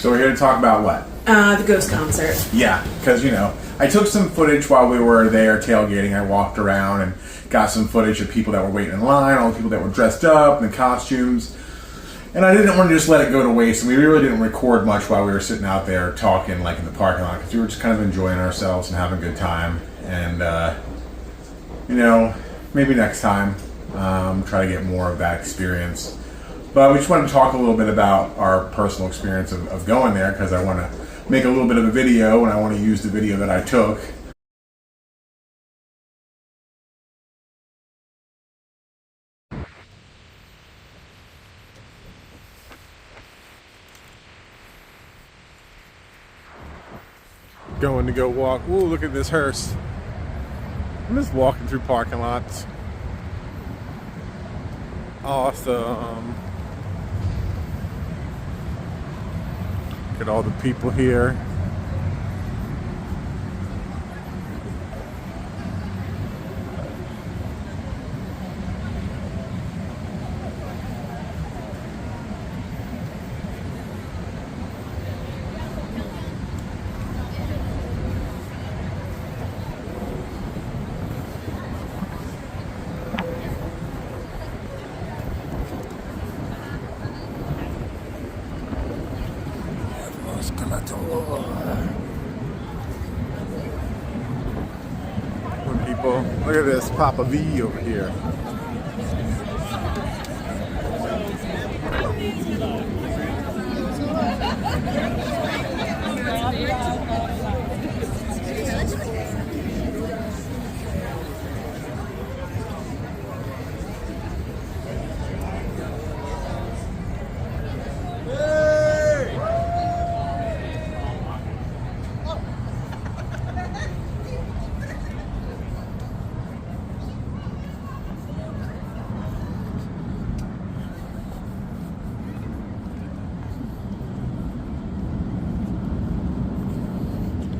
So we're here to talk about what? The Ghost concert. Yeah, because, you know, I took some footage while we were there tailgating. I walked around and got some footage of people that were waiting in line, all the people that were dressed up in the costumes. And I didn't want to just let it go to waste. And we really didn't record much while we were sitting out there talking, like in the parking lot, because we were just kind of enjoying ourselves and having a good time. And, you know, maybe next time, try to get more of that experience. But we just wanted to talk a little bit about our personal experience of going there, because I want to make a little bit of a video, and I want to use the video that I took. Going to go walk. Ooh, look at this hearse. I'm just walking through parking lots. Awesome. Look at all the people here. People, look at this Papa V over here.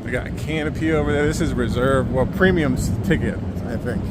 We got a canopy over there. This is reserved, well, premium ticket, I think.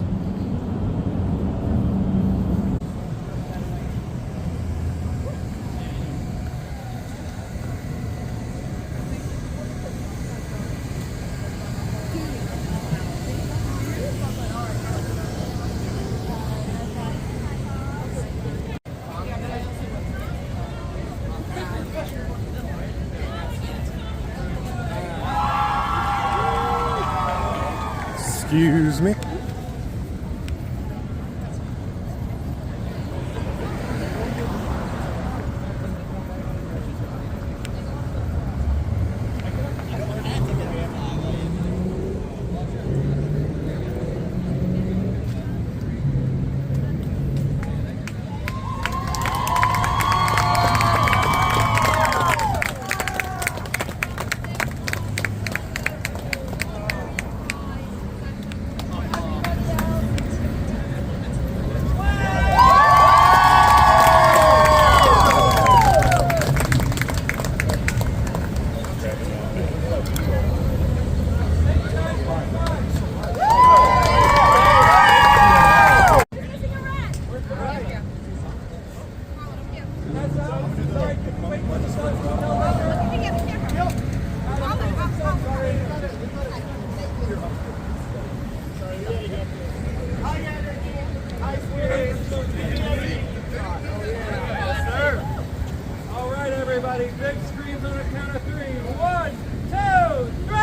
Excuse me. Everybody, big screams on a count of three. 1, 2, 3!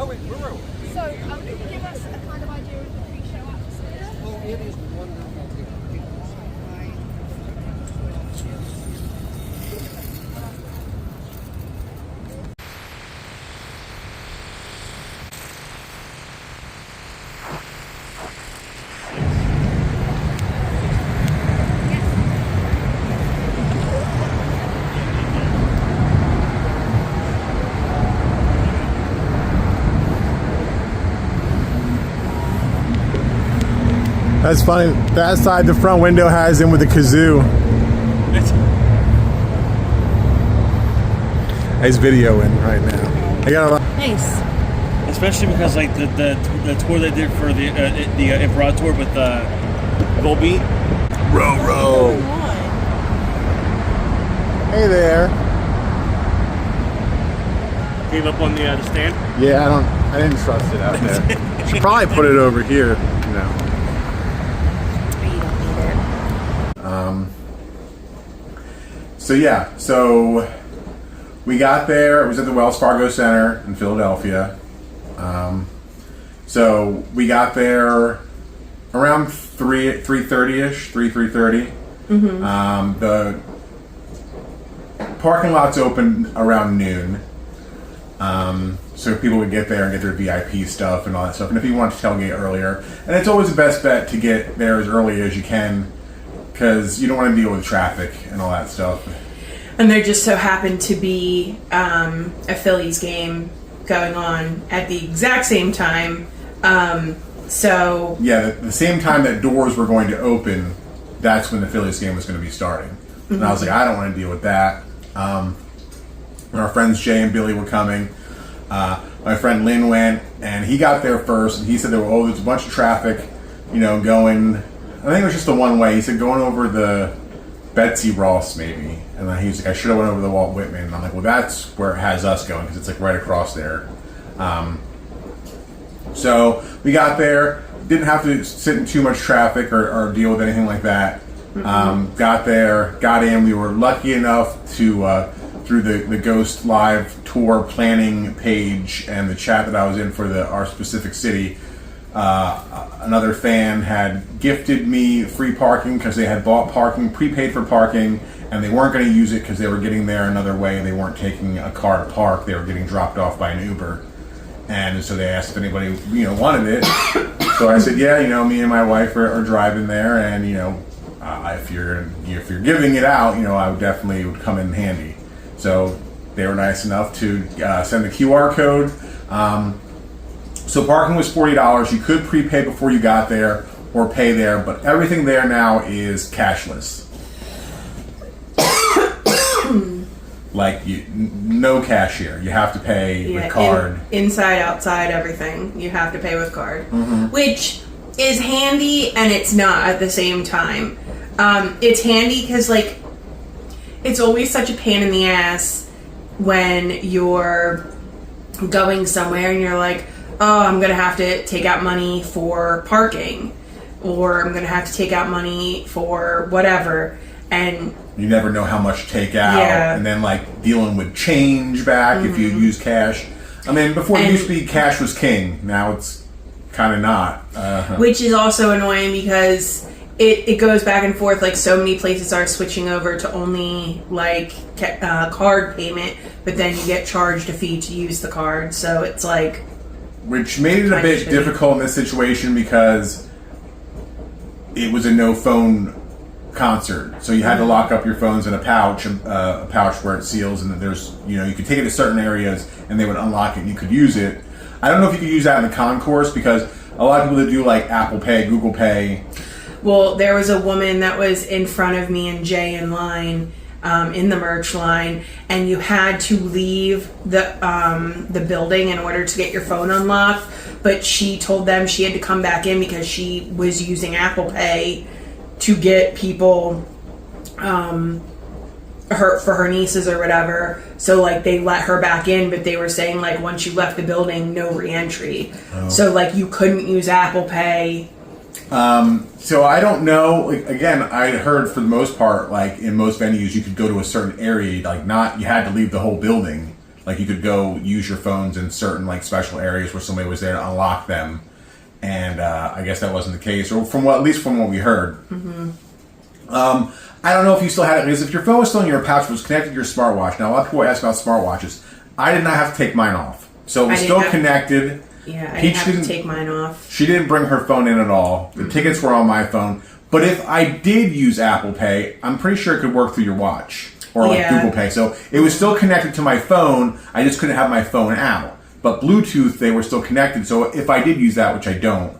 Oh, wait, we're So, can you give us a kind of idea of the pre-show atmosphere? Oh, it is wonderful. That's funny. That side, the front window has him with a kazoo. He's videoing right now. I got a lot. Nice. Especially because like the tour they did for the Improv tour with Volbeat. Row. Hey there. Came up on the stand. Yeah, I didn't trust it out there. Should probably put it over here. No. You don't need it. So yeah, so we got there. It was at the Wells Fargo Center in Philadelphia. So we got there around 3:30ish, 3:30. The parking lots open around noon. So people would get there and get their VIP stuff and all that stuff. And if you want to tailgate earlier, and it's always the best bet to get there as early as you can, because you don't want to deal with traffic and all that stuff. And there just so happened to be a Phillies game going on at the exact same time. So yeah, the same time that doors were going to open, that's when the Phillies game was going to be starting. And I was like, I don't want to deal with that. Our friends Jay and Billy were coming. My friend Lynn went, and he got there first, and he said there's a bunch of traffic, going. I think it was just the one way. He said going over the Betsy Ross maybe, and then he was like, I should have went over the Walt Whitman. And I'm like, well, that's where it has us going because it's like right across there. So we got there, didn't have to sit in too much traffic or deal with anything like that. Got there, got in. We were lucky enough to through the Ghost Live tour planning page and the chat that I was in for our specific city. Another fan had gifted me free parking because they had bought parking, prepaid for parking, and they weren't going to use it because they were getting there another way. They weren't taking a car to park. They were getting dropped off by an Uber. And so they asked if anybody, wanted it. So I said, yeah, me and my wife are driving there, and if you're giving it out, I would come in handy. So they were nice enough to send the QR code. So parking was $40. You could prepay before you got there or pay there, but everything there now is cashless. Like no cashier. You have to pay with card. Inside, outside, everything. You have to pay with card. Which is handy and it's not at the same time. It's handy because it's always such a pain in the ass when you're going somewhere and you're like, oh, I'm going to have to take out money for parking, or I'm going to have to take out money for whatever. And you never know how much to take out. Yeah. And then dealing with change back if you use cash. I mean, before it used to be cash was king. Now it's kind of not. Which is also annoying because it goes back and forth. So many places are switching over to only card payment, but then you get charged a fee to use the card. So it's which made it a bit difficult in this situation because it was a no phone concert. So you had to lock up your phones in a pouch where it seals, and there's you could take it to certain areas and they would unlock it and you could use it. I don't know if you could use that in the concourse because a lot of people that do Apple Pay, Google Pay. Well, there was a woman that was in front of me and Jay in line, in the merch line, and you had to leave the building in order to get your phone unlocked. But she told them she had to come back in because she was using Apple Pay to get people for her nieces or whatever. So they let her back in, but they were saying once you left the building, no re-entry. So you couldn't use Apple Pay. So I don't know. Again, I heard for the most part, in most venues, you could go to a certain area. You had to leave the whole building. You could go use your phones in certain special areas where somebody was there to unlock them. And I guess that wasn't the case, or at least from what we heard. I don't know if you still had it, because if your phone was still in your pouch, it was connected to your smartwatch. Now, a lot of people ask about smartwatches. I did not have to take mine off. So it was still connected. Yeah, I didn't have to take mine off. She didn't bring her phone in at all. The tickets were on my phone. But if I did use Apple Pay, I'm pretty sure it could work through your watch. Or Google Pay. So it was still connected to my phone. I just couldn't have my phone out. But Bluetooth, they were still connected. So if I did use that, which I don't.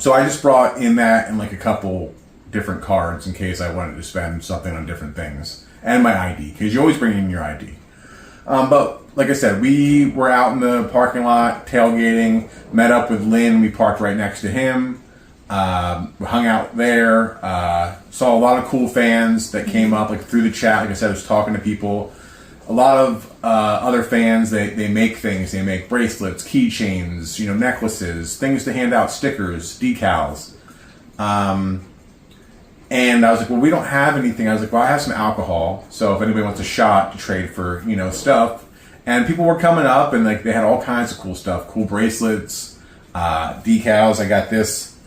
So I just brought in that and like a couple different cards in case I wanted to spend something on different things. And my ID, because you always bring in your ID. But like I said, we were out in the parking lot tailgating, met up with Lynn. We parked right next to him. We hung out there. Saw a lot of cool fans that came up like through the chat. Like I said, I was talking to people. A lot of other fans, they make things. They make bracelets, keychains, necklaces, things to hand out, stickers, decals. And I was like, well, we don't have anything. I was like, well, I have some alcohol. So if anybody wants a shot to trade for, stuff. And people were coming up and like they had all kinds of cool stuff. Cool bracelets, decals. I got this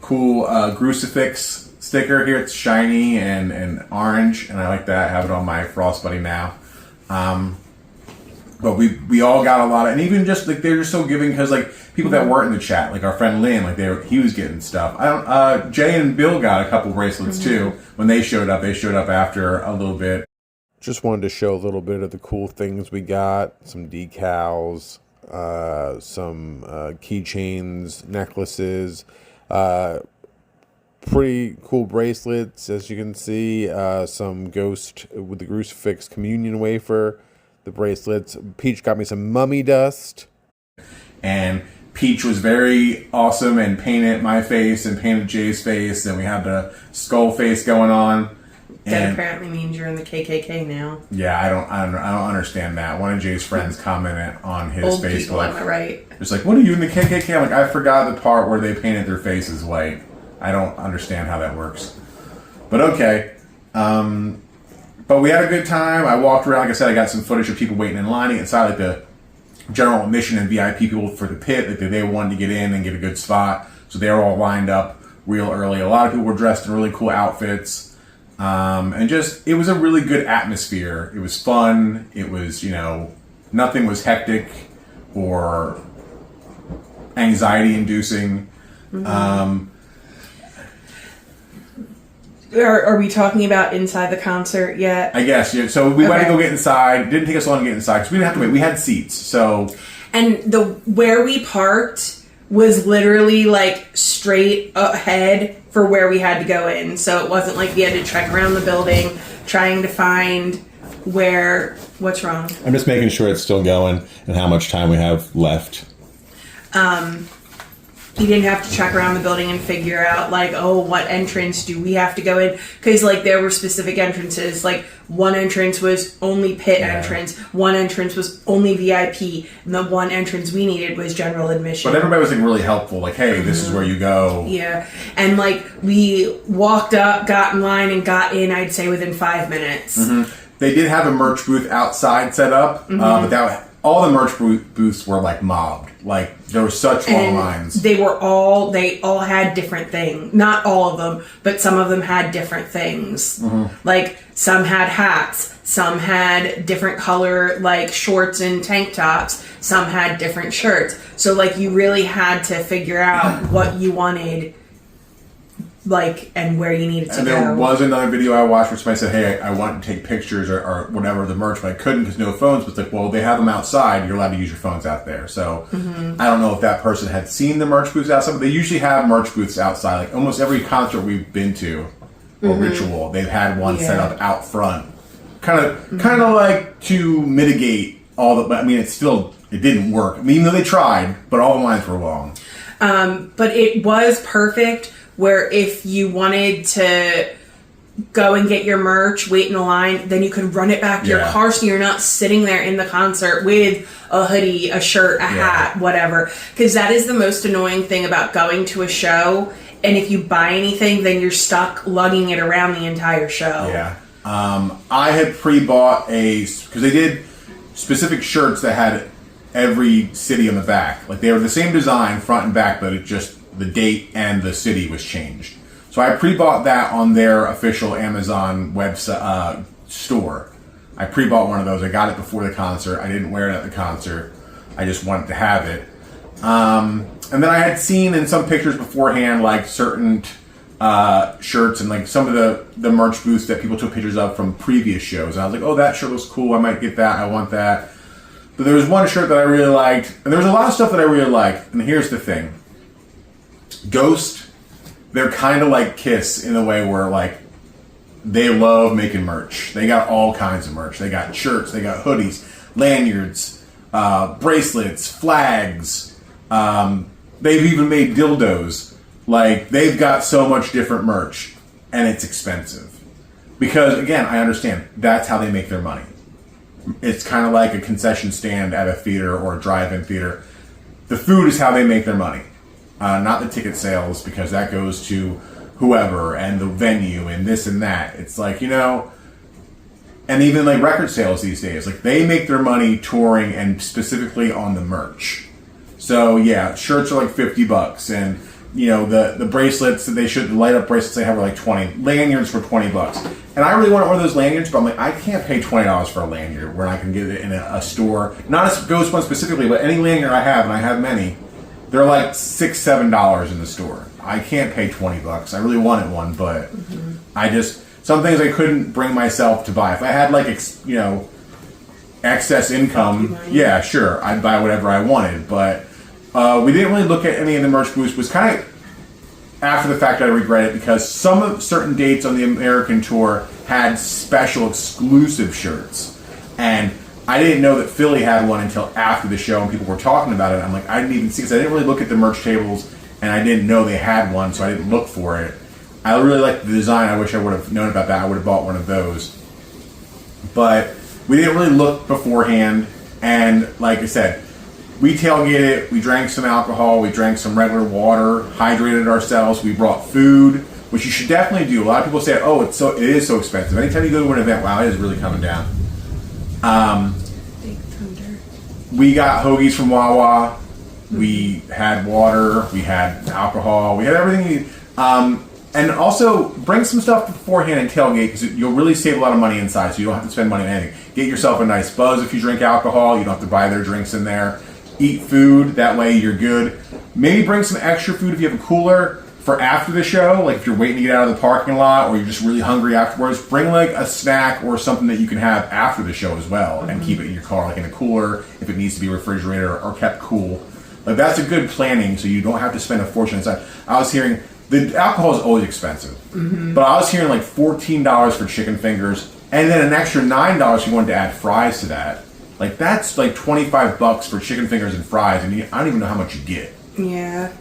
cool crucifix sticker here. It's shiny and orange. And I like that. I have it on my Frost Buddy now. But we all got a lot of, and even just like they're just so giving because like people that weren't in the chat, like our friend Lynn, like he was getting stuff. Jay and Bill got a couple bracelets too when they showed up. They showed up after a little bit. Just wanted to show a little bit of the cool things we got. Some decals, some keychains, necklaces, pretty cool bracelets, as you can see. Some Ghost with the Crucifix communion wafer. The bracelets. Peach got me some mummy dust. And Peach was very awesome and painted my face and painted Jay's face. And we had the skull face going on. That apparently means you're in the KKK now. Yeah, I don't understand that. One of Jay's friends commented on his Old Facebook. People, am I right? It's like, what are you in the KKK? I'm like, I forgot the part where they painted their faces white. I don't understand how that works. But okay. But we had a good time. I walked around. Like I said, I got some footage of people waiting in line inside, like the general admission and VIP people for the pit. Like they wanted to get in and get a good spot, so they were all lined up real early. A lot of people were dressed in really cool outfits, and just it was a really good atmosphere. It was fun. It was nothing was hectic or anxiety-inducing. Are we talking about inside the concert yet? I guess, yeah. So we went to go get inside. It didn't take us long to get inside because we didn't have to wait. We had seats, so. And where we parked was literally like straight ahead for where we had to go in. So it wasn't like we had to trek around the building trying to find what's wrong. I'm just making sure it's still going and how much time we have left. You didn't have to trek around the building and figure out like, oh, what entrance do we have to go in? Because like there were specific entrances. Like one entrance was only pit entrance, one entrance was only VIP, and the one entrance we needed was general admission. But everybody was like really helpful. Like, hey, this is where you go. Yeah, and like we walked up, got in line, and got in. I'd say within 5 minutes. They did have a merch booth outside set up, but all the merch booths were like mobbed. Like there were such long lines. They all had different things. Not all of them, but some of them had different things. Like some had hats, some had different color like shorts and tank tops, some had different shirts. So like you really had to figure out what you wanted, like, and where you needed to and go. there was another video I watched where somebody said, hey, I want to take pictures or whatever of the merch, but I couldn't because no phones. But it's like, well, they have them outside. You're allowed to use your phones out there. So I don't know if that person had seen the merch booths outside, but they usually have merch booths outside. Like almost every concert we've been to or ritual, they've had one set up out front. Kind of like to mitigate all the, but I mean, it didn't work. I mean, even though they tried, but all the lines were long. But it was perfect where if you wanted to go and get your merch, wait in a line, then you could run it back to your car so you're not sitting there in the concert with a hoodie, a shirt, a hat, whatever. Because that is the most annoying thing about going to a show. And if you buy anything, then you're stuck lugging it around the entire show. Yeah. I had pre-bought because they did specific shirts that had every city on the back. Like they were the same design, front and back, but it just, the date and the city was changed. So I pre-bought that on their official Amazon website store. I pre-bought one of those. I got it before the concert. I didn't wear it at the concert. I just wanted to have it. And then I had seen in some pictures beforehand, like certain shirts and like some of the merch booths that people took pictures of from previous shows. And I was like, oh, that shirt looks cool. I might get that. I want that. But there was one shirt that I really liked. And there was a lot of stuff that I really liked. And here's the thing. Ghost, they're kind of like Kiss in the way where like they love making merch. They got all kinds of merch. They got shirts, they got hoodies, lanyards, bracelets, flags. They've even made dildos. Like, they've got so much different merch, and it's expensive. Because, again, I understand, that's how they make their money. It's kind of like a concession stand at a theater or a drive-in theater. The food is how they make their money. Not the ticket sales, because that goes to whoever and the venue and this and that. It's like, you know, and even like record sales these days, like they make their money touring and specifically on the merch. So yeah, shirts are like $50, and you know the bracelets that they should, the light up bracelets they have are like 20. Lanyards for $20, and I really want one of those lanyards, but I'm like, I can't pay $20 for a lanyard when I can get it in a store, not a Ghost one specifically, but any lanyard I have, and I have many. They're like $6-7 in the store. I can't pay $20. I really wanted one, but I just, some things I couldn't bring myself to buy. If I had like excess income, yeah, sure, I'd buy whatever I wanted. But we didn't really look at any of the merch booths. It was kind of after the fact I regret it, because some of certain dates on the American tour had special exclusive shirts, and I didn't know that Philly had one until after the show and people were talking about it. I'm like, I didn't even see, because I didn't really look at the merch tables and I didn't know they had one, so I didn't look for it. I really liked the design. I wish I would have known about that. I would have bought one of those. But we didn't really look beforehand, and like I said, we tailgated, we drank some alcohol, we drank some regular water, hydrated ourselves, we brought food, which you should definitely do. A lot of people say, oh, it is so expensive. Anytime you go to an event, wow, it is really coming down. Big Thunder. We got hoagies from Wawa. We had water. We had alcohol. We had everything. And also bring some stuff beforehand and tailgate, because you'll really save a lot of money inside, so you don't have to spend money on anything. Get yourself a nice buzz if you drink alcohol. You don't have to buy their drinks in there. Eat food. That way you're good. Maybe bring some extra food if you have a cooler for after the show, like if you're waiting to get out of the parking lot or you're just really hungry afterwards. Bring like a snack or something that you can have after the show as well, and keep it in your car, like in a cooler if it needs to be refrigerated or kept cool. Like, that's a good planning, so you don't have to spend a fortune inside. I was hearing the alcohol is always expensive, but I was hearing like $14 for chicken fingers, and then an extra $9 if you wanted to add fries to that. Like, that's like $25 for chicken fingers and fries, and I don't even know how much you get. Yeah.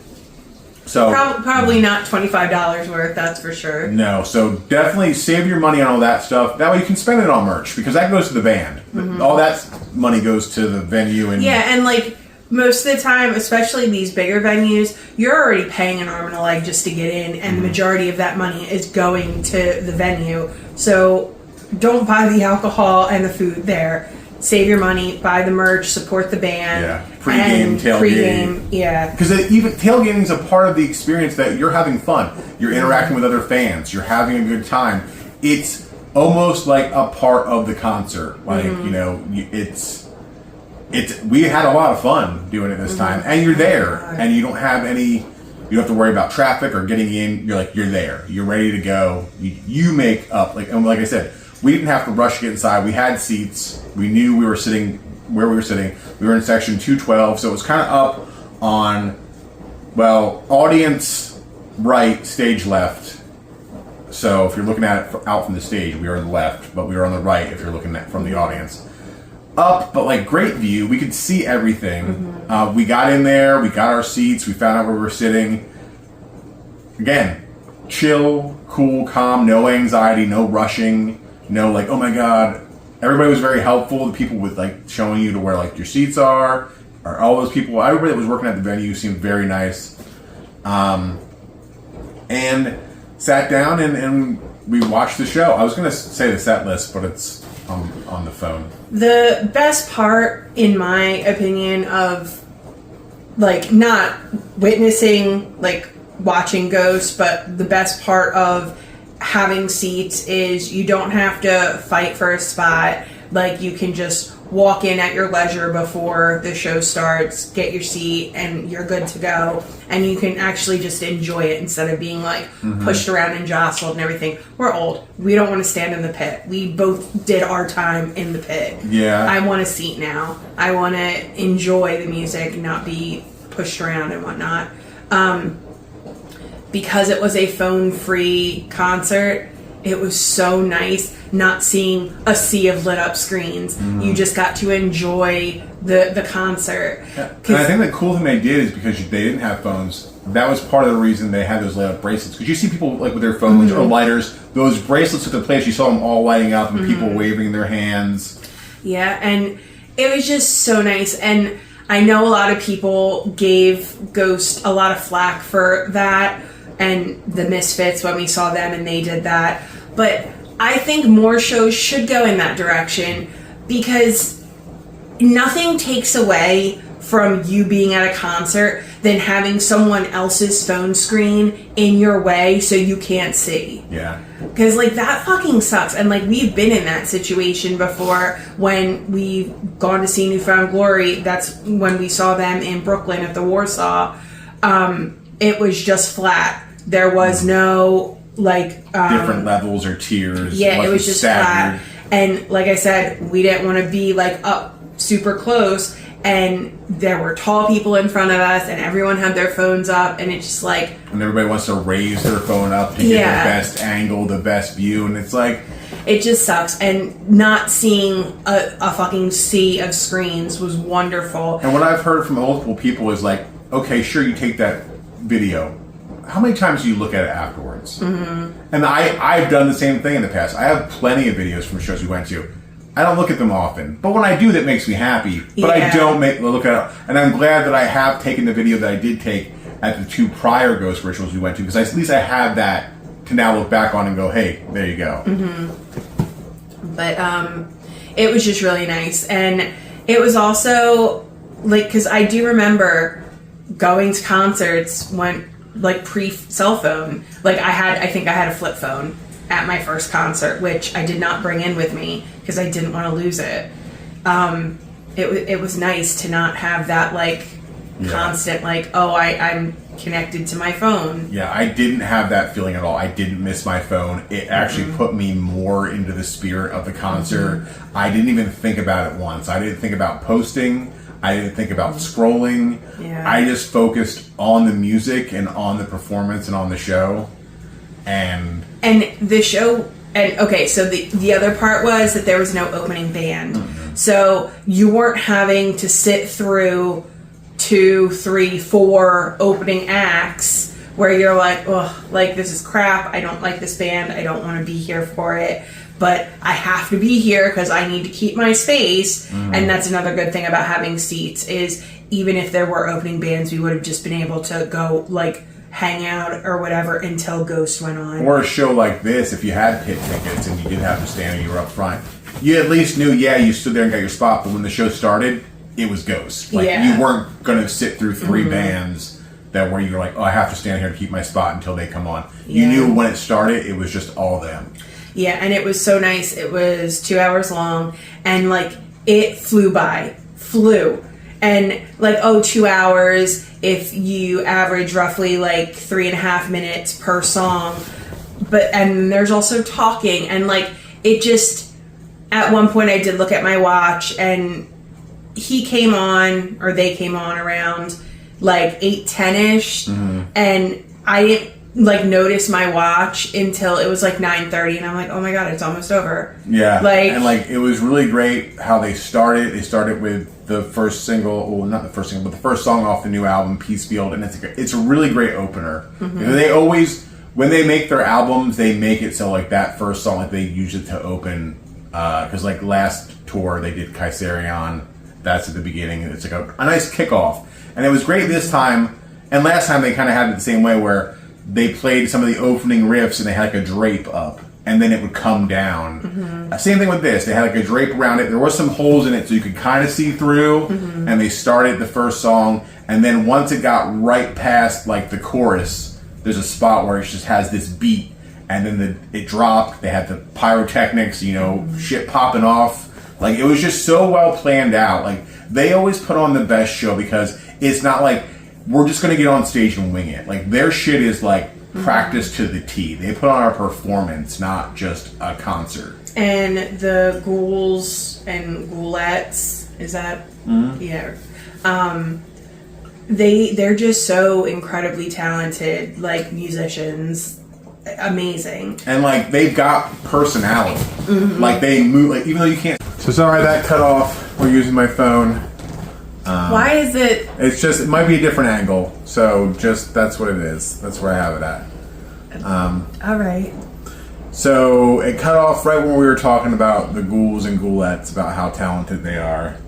So probably not $25 worth, that's for sure. No, so definitely save your money on all that stuff. That way you can spend it on merch, because that goes to the band. All that money goes to the venue. And yeah, and like most of the time, especially these bigger venues, you're already paying an arm and a leg just to get in, and the majority of that money is going to the venue. So don't buy the alcohol and the food there. Save your money, buy the merch, support the band. Yeah, pre-game, tailgating. Yeah. Because even tailgating is a part of the experience, that you're having fun. You're interacting with other fans. You're having a good time. It's almost like a part of the concert. Like, you know, it's we had a lot of fun doing it this time. And you're there. And you don't have you don't have to worry about traffic or getting in. You're there. You're ready to go. You make up. And like I said, we didn't have to rush to get inside. We had seats. We knew we were sitting where we were sitting. We were in section 212, so it was kind of up on, well, audience right, stage left. So if you're looking at it out from the stage, we were on the left, but we were on the right if you're looking at from the audience. Up, but like great view. We could see everything. We got in there. We got our seats. We found out where we were sitting. Again, chill, cool, calm, no anxiety, no rushing. No, like, oh my God. Everybody was very helpful. The people with like showing you to where like your seats are, or all those people. Everybody that was working at the venue seemed very nice. And sat down and we watched the show. I was going to say the set list, but it's on the phone. The best part, in my opinion, of like not witnessing, like watching Ghost, but the best part of having seats is you don't have to fight for a spot. Like, you can just walk in at your leisure before the show starts, get your seat, and you're good to go. And you can actually just enjoy it instead of being like pushed around and jostled and everything. We're old. We don't want to stand in the pit. We both did our time in the pit. Yeah. I want a seat now. I want to enjoy the music, not be pushed around and whatnot. because it was a phone-free concert, it was so nice not seeing a sea of lit up screens. You just got to enjoy the concert. Yeah. And I think the cool thing they did is because they didn't have phones. That was part of the reason they had those lit up bracelets. Because you see people like with their phones or lighters, those bracelets at the place, you saw them all lighting up and people waving their hands. Yeah, and it was just so nice. And I know a lot of people gave Ghost a lot of flack for that, and the Misfits when we saw them and they did that. But I think more shows should go in that direction, because nothing takes away from you being at a concert than having someone else's phone screen in your way so you can't see. Yeah. Because, like, that fucking sucks. And, like, we've been in that situation before when we've gone to see New Found Glory. That's when we saw them in Brooklyn at the Warsaw. It was just flat. There was no, like... different levels or tiers. Yeah, it was just staggered. flat. And, like I said, we didn't want to be, like, up super close. And there were tall people in front of us, and everyone had their phones up, and it's just like... And everybody wants to raise their phone up to get the best angle, the best view, and it's like... It just sucks. And not seeing a fucking sea of screens was wonderful. And what I've heard from multiple people is like, okay, sure, you take that video. How many times do you look at it afterwards? And I've done the same thing in the past. I have plenty of videos from shows we went to. I don't look at them often, but when I do, that makes me happy. But I don't look at it. And I'm glad that I have taken the video that I did take at the 2 prior ghost rituals we went to, because at least I have that to now look back on and go, hey, there you go. But it was just really nice. And it was also, like, because I do remember going to concerts when, like, pre-cell phone. Like, I think I had a flip phone at my first concert, which I did not bring in with me because I didn't want to lose it. It was nice to not have that, like, constant, like, oh, I'm connected to my phone. Yeah, I didn't have that feeling at all. I didn't miss my phone. It actually put me more into the spirit of the concert. I didn't even think about it once. I didn't think about posting. I didn't think about scrolling. Yeah. I just focused on the music and on the performance and on the show. And the show, and okay, so the other part was that there was no opening band. So you weren't having to sit through 2, 3, 4 opening acts where you're like, oh, like, this is crap. I don't like this band. I don't want to be here for it. But I have to be here because I need to keep my space. And that's another good thing about having seats, is even if there were opening bands, we would have just been able to go, like, hang out or whatever until Ghost went on. Or a show like this, if you had pit tickets and you did have to stand and you were up front, you at least knew, you stood there and got your spot, but when the show started, it was Ghost. Like, you weren't going to sit through 3 bands that where you're like, oh, I have to stand here to keep my spot until they come on. You knew when it started, it was just all them. Yeah, and it was so nice. It was 2 hours long, and, like, it flew. And, like, 2 hours if you average roughly, like, 3.5 minutes per song. And there's also talking, and, like, it just, at one point I did look at my watch, and they came on around, like, 8:10-ish, and I didn't, like, notice my watch until it was, like, 9:30, and I'm like, oh my god, it's almost over. Yeah, like, and, like, it was really great how they started. They started with the first single, well, not the first single, but the first song off the new album, Peace Field, and it's a really great opener. They always, when they make their albums, they make it so, like, that first song, like, they use it to open, because, like, last tour they did Kaiserion, that's at the beginning, and it's like a nice kickoff. And it was great this time, and last time they kind of had it the same way, where they played some of the opening riffs and they had, like, a drape up, and then it would come down. Same thing with this. They had, like, a drape around it. There were some holes in it so you could kind of see through, and they started the first song, and then once it got right past, like, the chorus, there's a spot where it just has this beat, and then it dropped. They had the pyrotechnics, shit popping off. Like, it was just so well planned out. Like, they always put on the best show, because it's not like, we're just going to get on stage and wing it. Like, their shit is, like, practice to the T. They put on a performance, not just a concert. And the ghouls and ghoulettes, is that? Yeah. they're just so incredibly talented, like musicians. Amazing. And like they've got personality. Like they move, like even though you can't. So sorry that cut off. We're using my phone. Why is it? It's just, it might be a different angle. So just, that's what it is. That's where I have it at. All right. So it cut off right when we were talking about the ghouls and ghoulettes, about how talented they are.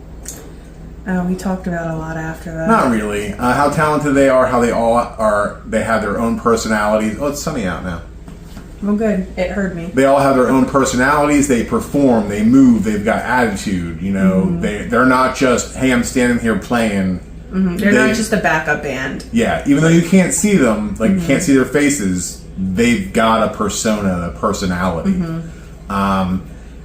We talked about a lot after that. Not really. How talented they are, how they all are, they have their own personalities. Oh, it's sunny out now. Well, good. It heard me. They all have their own personalities. They perform, they move, they've got attitude. You know, they're not just, hey, I'm standing here playing. They're not just a backup band. Yeah, even though you can't see them, like you can't see their faces, they've got a persona, a personality. And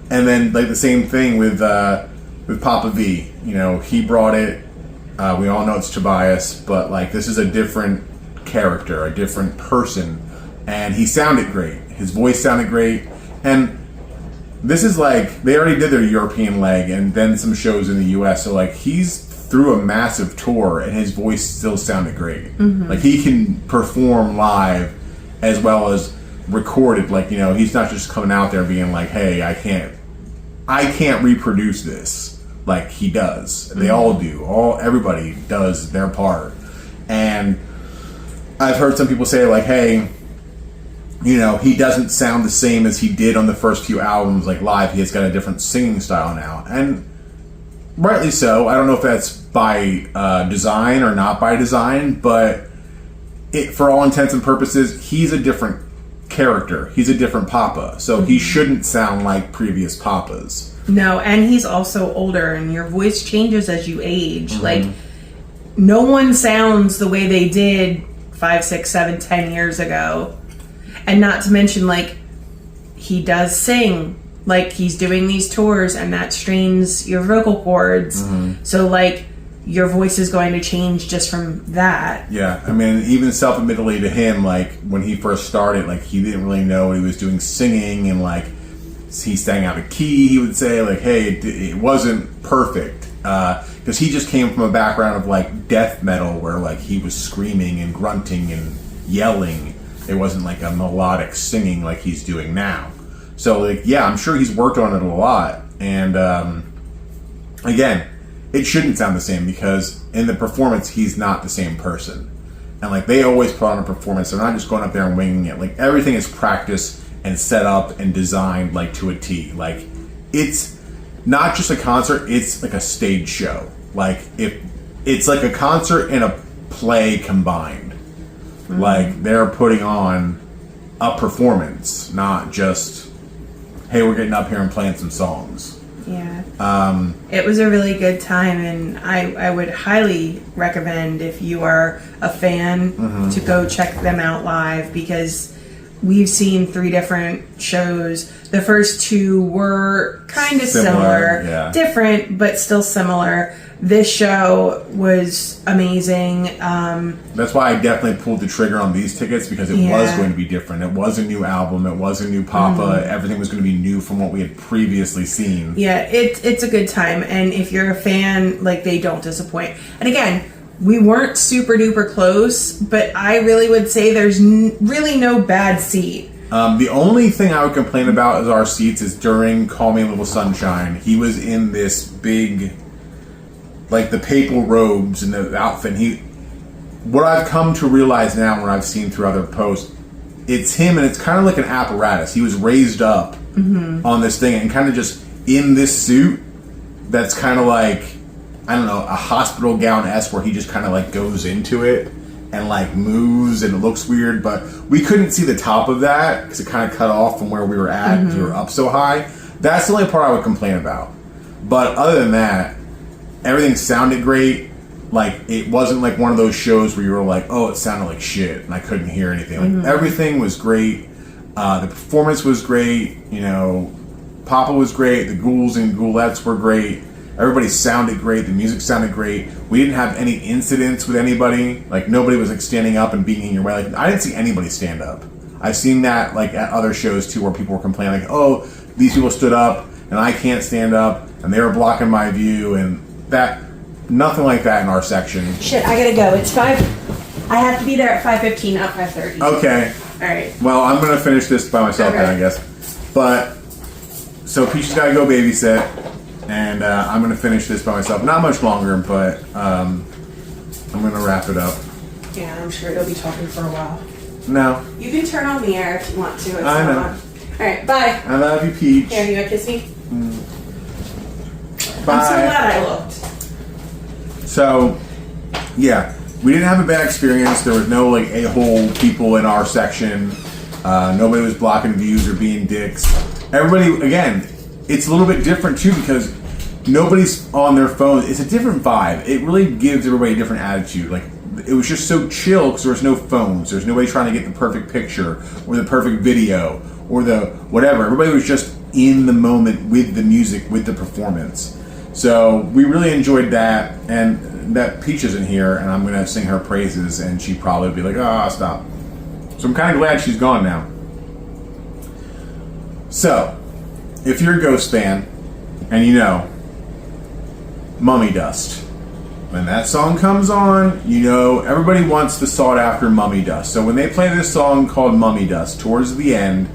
then like the same thing with Papa V. You know, he brought it. We all know it's Tobias, but like this is a different character, a different person, and he sounded great. His voice sounded great, and this is like they already did their European leg and then some shows in the U.S. So like he's through a massive tour, and his voice still sounded great. Like he can perform live as well as recorded. Like, you know, he's not just coming out there being like, hey, I can't reproduce this. Like he does. They all do. Everybody does their part. And I've heard some people say like, hey, you know, he doesn't sound the same as he did on the first few albums. Like live, he has got a different singing style now. And rightly so. I don't know if that's by design or not by design, but for all intents and purposes, he's a different character. He's a different Papa. So he shouldn't sound like previous Papas. No, and he's also older, and your voice changes as you age. Like, no one sounds the way they did 5, 6, 7, 10 years ago. And not to mention, like, he does sing. Like, he's doing these tours, and that strains your vocal cords. So, like, your voice is going to change just from that. Yeah, I mean, even self-admittedly to him, like, when he first started, like, he didn't really know he was doing singing, and, like, he sang out of key, he would say, like, hey, it wasn't perfect. Because he just came from a background of, like, death metal, where, like, he was screaming and grunting and yelling. It wasn't, like, a melodic singing like he's doing now. So, like, yeah, I'm sure he's worked on it a lot. And, again, it shouldn't sound the same, because in the performance, he's not the same person. And, like, they always put on a performance. They're not just going up there and winging it. Like, everything is practiced and set up and designed, like, to a T. Like, it's not just a concert, it's like a stage show. Like, it's like a concert and a play combined. Like, they're putting on a performance, not just, hey, we're getting up here and playing some songs. Yeah. It was a really good time, and I would highly recommend, if you are a fan, to go check them out live, because we've seen 3 different shows. The first 2 were kind of similar. Yeah. Different, but still similar. This show was amazing. That's why I definitely pulled the trigger on these tickets, because it was going to be different. It was a new album. It was a new Papa. Everything was going to be new from what we had previously seen. Yeah, it's a good time. And if you're a fan, like, they don't disappoint. And again, we weren't super duper close, but I really would say there's really no bad seat. The only thing I would complain about is our seats is during Call Me a Little Sunshine. He was in this big, like, the papal robes and the outfit. What I've come to realize now, when I've seen through other posts, it's him, and it's kind of like an apparatus. He was raised up on this thing and kind of just in this suit that's kind of like, I don't know, a hospital gown-esque, where he just kind of like goes into it and like moves, and it looks weird, but we couldn't see the top of that because it kind of cut off from where we were at. We were up so high. That's the only part I would complain about. But other than that, everything sounded great. Like, it wasn't like one of those shows where you were like, oh, it sounded like shit and I couldn't hear anything. Like, everything was great. The performance was great. You know, Papa was great. The ghouls and ghoulettes were great. Everybody sounded great. The music sounded great. We didn't have any incidents with anybody. Like, nobody was like standing up and being in your way. Like, I didn't see anybody stand up. I've seen that like at other shows too, where people were complaining like, oh, these people stood up and I can't stand up and they were blocking my view, and that nothing like that in our section. Shit, I gotta go. It's 5. I have to be there at 5:15, not 5:30. Okay. All right. Well, I'm gonna finish this by myself then, I guess. But so Peach's gotta go babysit, and I'm gonna finish this by myself. Not much longer, but I'm gonna wrap it up. Yeah, I'm sure you'll be talking for a while. No, You can turn on the air if you want to. It's I know. not on. All right, bye. I love you, Peach. Here, you wanna kiss me? Bye. I'm so glad I looked. So, yeah, we didn't have a bad experience. There was no like a-hole people in our section. Nobody was blocking views or being dicks. Everybody, again, it's a little bit different too because nobody's on their phone. It's a different vibe. It really gives everybody a different attitude. Like, it was just so chill because there was no phones. There's nobody trying to get the perfect picture or the perfect video or the whatever. Everybody was just in the moment with the music, with the performance. So we really enjoyed that, and that Peach isn't here, and I'm gonna sing her praises, and she'd probably be like, "Oh, stop." So I'm kind of glad she's gone now. So, if you're a Ghost fan, and you know, Mummy Dust, when that song comes on, you know everybody wants the sought-after Mummy Dust. So when they play this song called Mummy Dust, towards the end,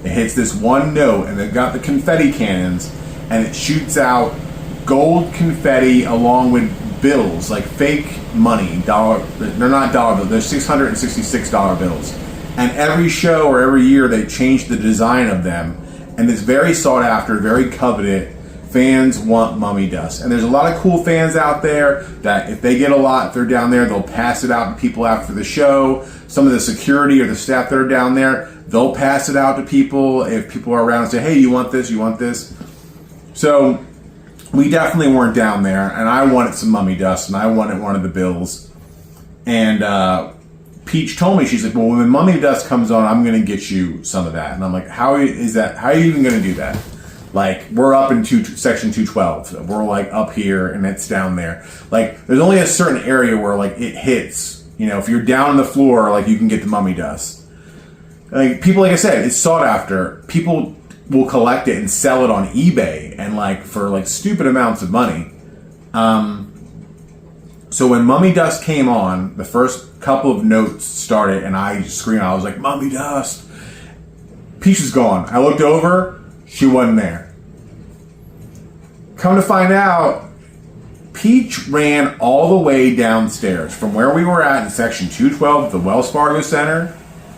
it hits this one note, and they've got the confetti cannons, and it shoots out gold confetti along with bills, like fake money, dollar. They're not dollar bills. They're $666 bills. And every show or every year they change the design of them, and it's very sought after, very coveted. Fans want Mummy Dust, and there's a lot of cool fans out there that if they get a lot, if they're down there, they'll pass it out to people after the show. Some of the security or the staff that are down there, they'll pass it out to people if people are around and say, "Hey, you want this? You want this?" So we definitely weren't down there, and I wanted some Mummy Dust, and I wanted one of the bills. And Peach told me, she's like, "Well, when Mummy Dust comes on, I'm going to get you some of that." And I'm like, "How is that? How are you even going to do that?" Like, we're up in section 212. We're like up here, and it's down there. Like, there's only a certain area where like it hits. You know, if you're down on the floor, like you can get the Mummy Dust. Like, people, like I said, it's sought after. People will collect it and sell it on eBay and like for like stupid amounts of money. So when Mummy Dust came on, the first couple of notes started and I screamed. I was like, "Mummy Dust!" Peach is gone. I looked over, she wasn't there. Come to find out, Peach ran all the way downstairs from where we were at in section 212 of the Wells Fargo Center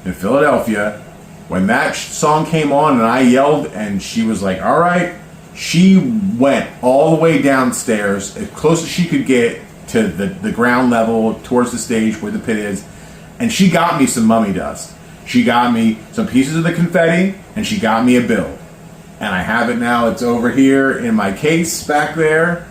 in Philadelphia. When that song came on and I yelled and she was like, "All right," she went all the way downstairs as close as she could get to the ground level towards the stage where the pit is, and she got me some Mummy Dust. She got me some pieces of the confetti and she got me a bill. And I have it now. It's over here in my case back there,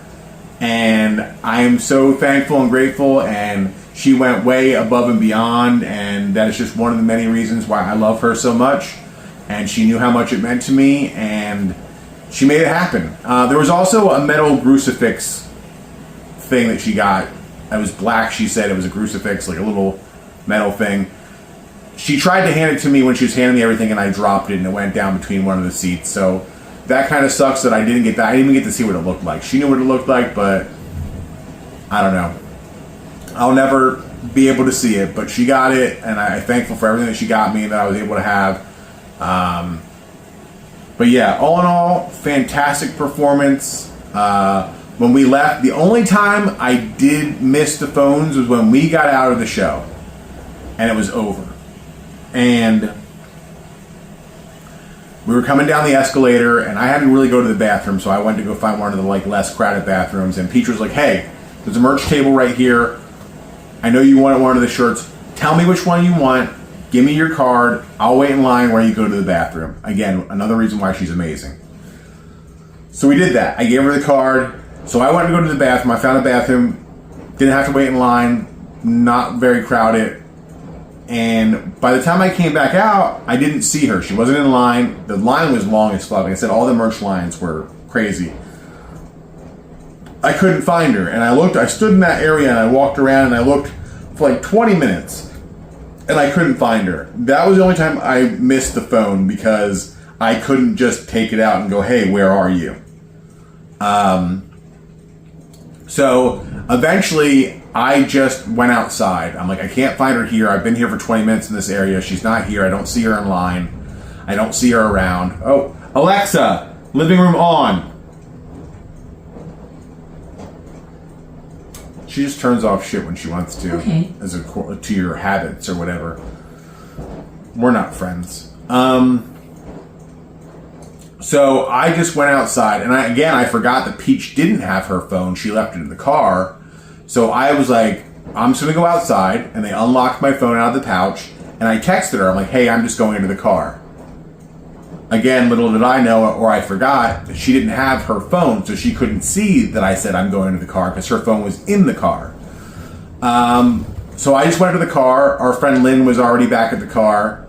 and I am so thankful and grateful, and she went way above and beyond, and that is just one of the many reasons why I love her so much. And she knew how much it meant to me, and she made it happen. There was also a metal crucifix thing that she got. It was black, she said. It was a crucifix, like a little metal thing. She tried to hand it to me when she was handing me everything, and I dropped it, and it went down between one of the seats. So that kind of sucks that I didn't get that. I didn't even get to see what it looked like. She knew what it looked like, but I don't know. I'll never be able to see it, but she got it, and I'm thankful for everything that she got me that I was able to have. But yeah, all in all, fantastic performance. When we left, the only time I did miss the phones was when we got out of the show, and it was over. And we were coming down the escalator, and I had to really go to the bathroom, so I went to go find one of the like less crowded bathrooms. And Peach was like, "Hey, there's a merch table right here. I know you wanted one of the shirts. Tell me which one you want. Give me your card. I'll wait in line while you go to the bathroom." Again, another reason why she's amazing. So we did that. I gave her the card. So I went to go to the bathroom. I found a bathroom. Didn't have to wait in line. Not very crowded. And by the time I came back out, I didn't see her. She wasn't in line. The line was long as fuck. Like I said, all the merch lines were crazy. I couldn't find her. And I stood in that area and I walked around and I looked for like 20 minutes. And I couldn't find her. That was the only time I missed the phone because I couldn't just take it out and go, "Hey, where are you?" So Eventually, I just went outside. I'm like, I can't find her here. I've been here for 20 minutes in this area. She's not here. I don't see her in line. I don't see her around. Oh, Alexa, living room on. She just turns off shit when she wants to, as to your habits or whatever. We're not friends. So I just went outside, and I forgot that Peach didn't have her phone. She left it in the car. So I was like, I'm just going to go outside, and they unlocked my phone out of the pouch, and I texted her. I'm like, hey, I'm just going into the car. Again, little did I know, or I forgot, that she didn't have her phone, so she couldn't see that I said I'm going into the car, because her phone was in the car. So I just went to the car. Our friend Lynn was already back at the car.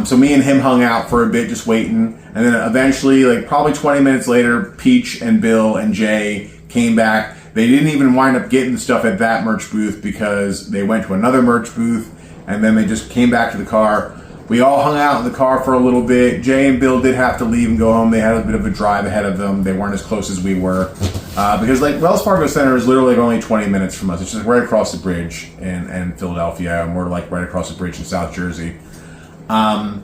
So me and him hung out for a bit, just waiting. And then eventually, like probably 20 minutes later, Peach and Bill and Jay came back. They didn't even wind up getting the stuff at that merch booth because they went to another merch booth, and then they just came back to the car. We all hung out in the car for a little bit. Jay and Bill did have to leave and go home. They had a bit of a drive ahead of them. They weren't as close as we were. Because like Wells Fargo Center is literally only 20 minutes from us. It's just right across the bridge in Philadelphia, and we're like right across the bridge in South Jersey. And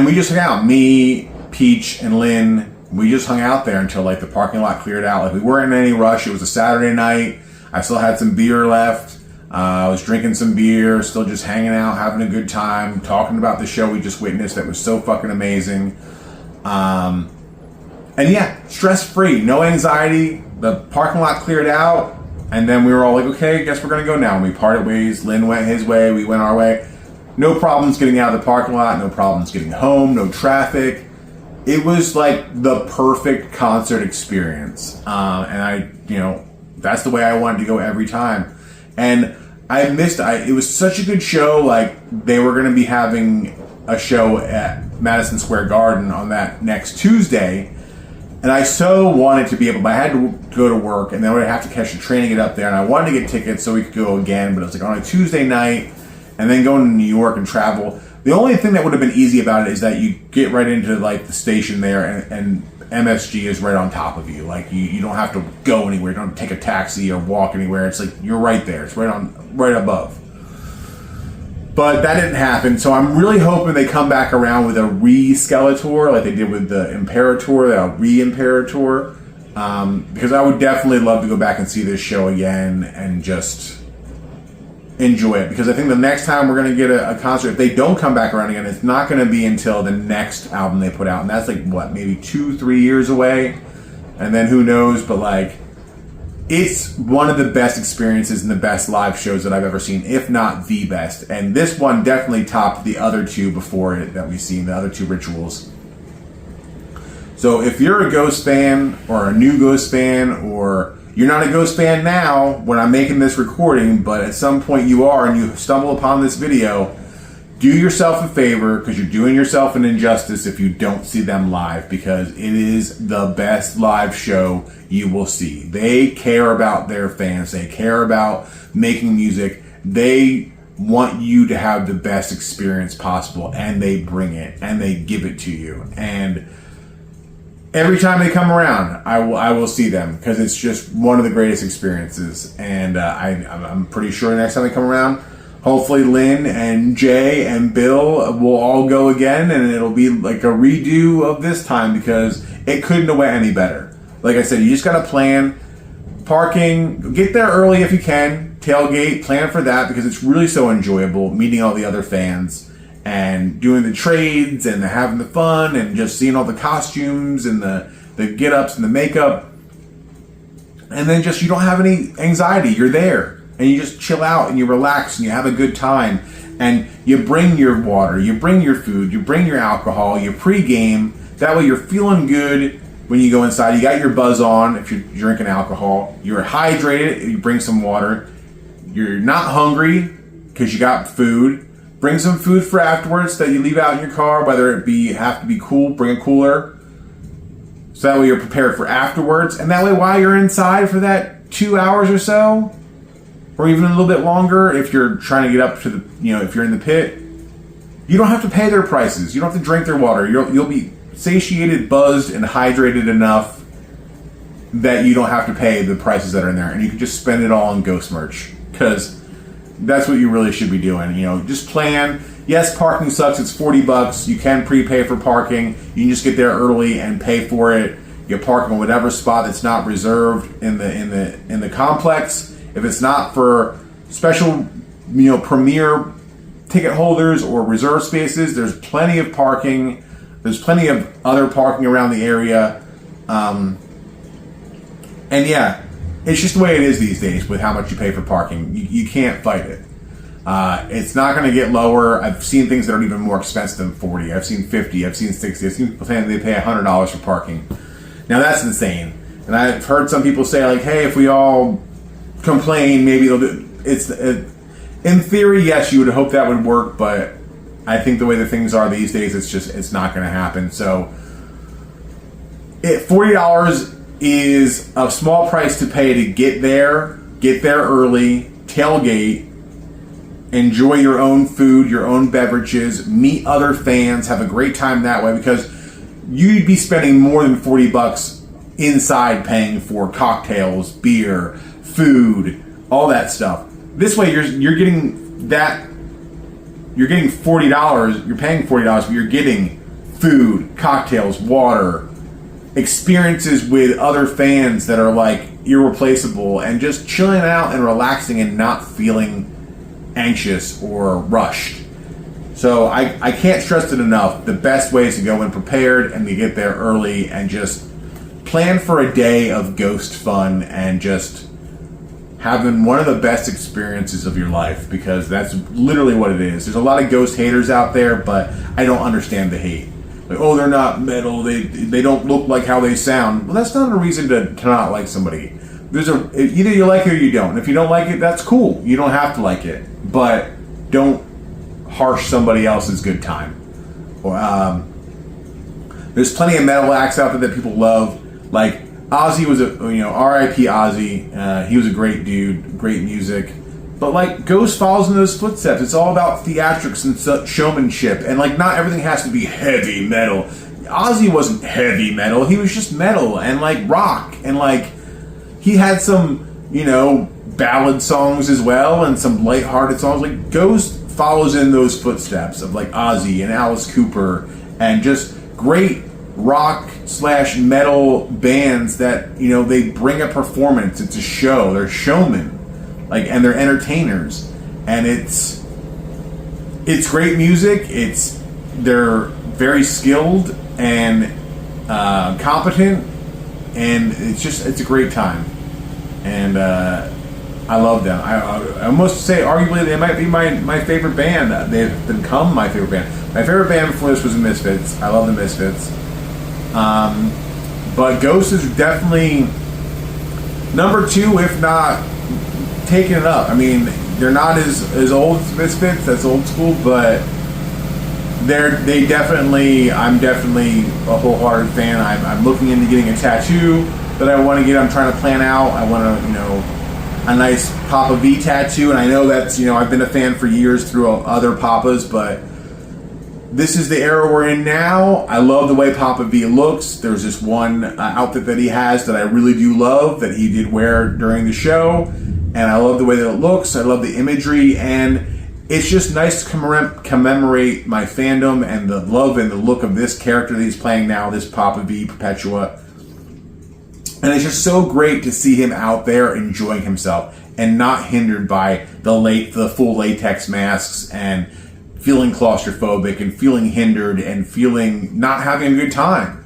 we just hung out. Me, Peach, and Lynn, we just hung out there until like the parking lot cleared out. Like we weren't in any rush. It was a Saturday night. I still had some beer left. I was drinking some beer, still just hanging out, having a good time, talking about the show we just witnessed that was so fucking amazing. And yeah, stress-free, no anxiety. The parking lot cleared out, and then we were all like, okay, I guess we're going to go now. And we parted ways. Lynn went his way, we went our way. No problems getting out of the parking lot, no problems getting home, no traffic. It was like the perfect concert experience. And that's the way I wanted to go every time. And I missed it was such a good show. Like they were going to be having a show at Madison Square Garden on that next Tuesday, and I so wanted to be able, but I had to go to work, and then I would have to catch a train to get up there, and I wanted to get tickets so we could go again, but it was like on a Tuesday night, and then going to New York and travel. The only thing that would have been easy about it is that you get right into like the station there, and MSG is right on top of you. Like you don't have to go anywhere. You don't take a taxi or walk anywhere. It's like you're right there. It's right above. But that didn't happen. So I'm really hoping they come back around with a re-SKELETOUR like they did with the Imperator, the re-Imperator. Because I would definitely love to go back and see this show again and just enjoy it, because I think the next time we're going to get a concert, if they don't come back around again, it's not going to be until the next album they put out, and that's like what, maybe 2-3 years away, and then who knows. But like, it's one of the best experiences and the best live shows that I've ever seen, if not the best, and this one definitely topped the other two before it that we've seen, the other two rituals. So if you're a Ghost fan or a new Ghost fan, or you're not a Ghost fan now when I'm making this recording, but at some point you are, and you stumble upon this video, do yourself a favor, because you're doing yourself an injustice if you don't see them live, because it is the best live show you will see. They care about their fans. They care about making music. They want you to have the best experience possible, and they bring it, and they give it to you. And every time they come around, I will see them, because it's just one of the greatest experiences. And I'm pretty sure next time they come around, hopefully Lynn and Jay and Bill will all go again, and it'll be like a redo of this time, because it couldn't have went any better. Like I said, you just got to plan parking, get there early if you can, tailgate, plan for that, because it's really so enjoyable meeting all the other fans and doing the trades and having the fun and just seeing all the costumes and the get-ups and the makeup. And then just, you don't have any anxiety. You're there and you just chill out and you relax and you have a good time. And you bring your water, you bring your food, you bring your alcohol, you pre-game. That way you're feeling good when you go inside. You got your buzz on if you're drinking alcohol. You're hydrated, you bring some water. You're not hungry because you got food. Bring some food for afterwards that you leave out in your car, whether it be have to be cool, bring a cooler. So that way you're prepared for afterwards. And that way while you're inside for that 2 hours or so, or even a little bit longer, if you're trying to get up to the, if you're in the pit, you don't have to pay their prices. You don't have to drink their water. You'll be satiated, buzzed, and hydrated enough that you don't have to pay the prices that are in there, and you can just spend it all on Ghost merch, because that's what you really should be doing. Just plan. Yes, parking sucks. It's $40. You can prepay for parking. You can just get there early and pay for it. You park on whatever spot that's not reserved in the complex. If it's not for special, premier ticket holders or reserve spaces, there's plenty of parking. There's plenty of other parking around the area. And yeah, it's just the way it is these days with how much you pay for parking. You can't fight it. It's not going to get lower. I've seen things that are even more expensive than $40. I've seen $50. I've seen $60. I've seen people saying they pay $100 for parking. Now that's insane. And I've heard some people say, like, hey, if we all complain, maybe they'll do it. In theory, yes, you would hope that would work, but I think the way that things are these days, it's not going to happen. So $40 is a small price to pay to get there early, tailgate, enjoy your own food, your own beverages, meet other fans, have a great time that way, because you'd be spending more than $40 inside paying for cocktails, beer, food, all that stuff. This way you're getting that. You're getting $40. You're paying $40, but you're getting food, cocktails, water, experiences with other fans that are like irreplaceable, and just chilling out and relaxing and not feeling anxious or rushed. So I can't stress it enough. The best way is to go in prepared and to get there early and just plan for a day of Ghost fun and just having one of the best experiences of your life, because that's literally what it is. There's a lot of Ghost haters out there, but I don't understand the hate. Like, oh, they're not metal, they don't look like how they sound. Well, that's not a reason to not like somebody. Either you like it or you don't. If you don't like it, that's cool. You don't have to like it, but don't harsh somebody else's good time. There's plenty of metal acts out there that people love. Like Ozzy was R.I.P. Ozzy. He was a great dude, great music. But like Ghost follows in those footsteps. It's all about theatrics and showmanship, and like not everything has to be heavy metal. Ozzy wasn't heavy metal. He was just metal and like rock, and like he had some ballad songs as well and some lighthearted songs. Like Ghost follows in those footsteps of like Ozzy and Alice Cooper and just great rock/metal bands that they bring a performance. It's a show. They're showmen, and they're entertainers, and it's great music. They're very skilled and competent, and it's a great time, and I love them. I almost say arguably they might be my favorite band. They've become my favorite band. My favorite band before this was the Misfits. I love the Misfits. But Ghost is definitely number 2, if not taking it up. I mean, they're not as old as Misfits. That's old school, but I'm definitely a wholehearted fan. I'm looking into getting a tattoo that I want to get. I'm trying to plan out. I want to, a nice Papa V tattoo, and I know that's, I've been a fan for years through other Papas, but this is the era we're in now. I love the way Papa V looks. There's this one outfit that he has that I really do love that he did wear during the show, and I love the way that it looks. I love the imagery, and it's just nice to commemorate my fandom and the love and the look of this character that he's playing now, this Papa V Perpetua. And it's just so great to see him out there enjoying himself and not hindered by the full latex masks and feeling claustrophobic and feeling hindered and feeling not having a good time.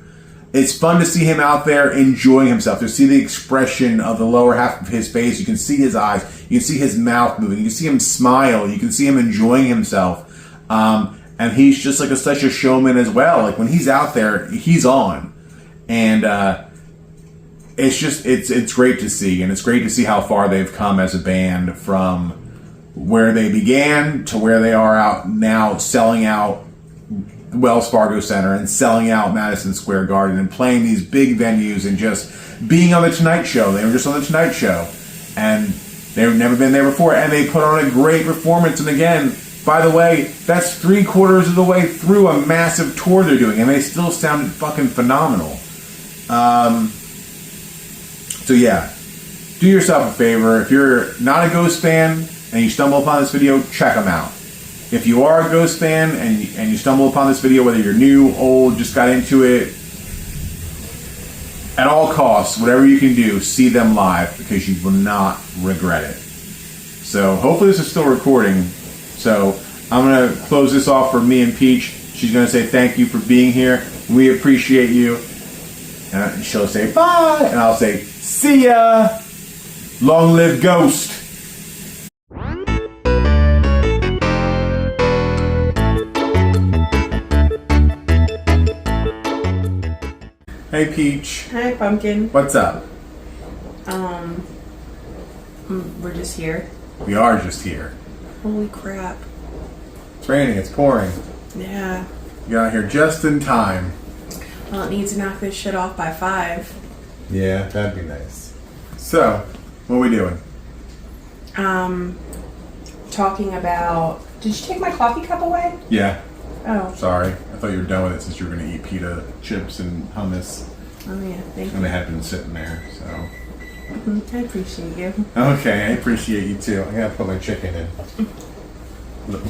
It's fun to see him out there enjoying himself, to see the expression of the lower half of his face. You can see his eyes. You can see his mouth moving. You can see him smile. You can see him enjoying himself. And he's just like such a showman as well. Like when he's out there, he's on. And it's great to see. And it's great to see how far they've come as a band from where they began to where they are out now, selling out Wells Fargo Center and selling out Madison Square Garden and playing these big venues and just being on the Tonight Show. They were just on the Tonight Show, and they've never been there before, and they put on a great performance. And again, by the way, that's 3/4 of the way through a massive tour they're doing, and they still sounded fucking phenomenal. So yeah, do yourself a favor. If you're not a Ghost fan and you stumble upon this video, check them out. If you are a Ghost fan and you stumble upon this video, whether you're new, old, just got into it, at all costs, whatever you can do, see them live because you will not regret it. So hopefully this is still recording. So I'm going to close this off for me and Peach. She's going to say thank you for being here. We appreciate you. And she'll say bye. And I'll say see ya. Long live Ghost. Hey Peach. Hi, Pumpkin. What's up? We're just here. We are just here. Holy crap. It's raining, it's pouring. Yeah. You got here just in time. Well, it needs to knock this shit off by 5. Yeah, that'd be nice. So, what are we doing? Talking about... Did you take my coffee cup away? Yeah, Oh. sorry. I thought you were done with it since you were going to eat pita chips and hummus. Oh, yeah. Thank And you. they had been sitting there, so. I appreciate you. Okay, I appreciate you too. I gotta put my chicken in. Look.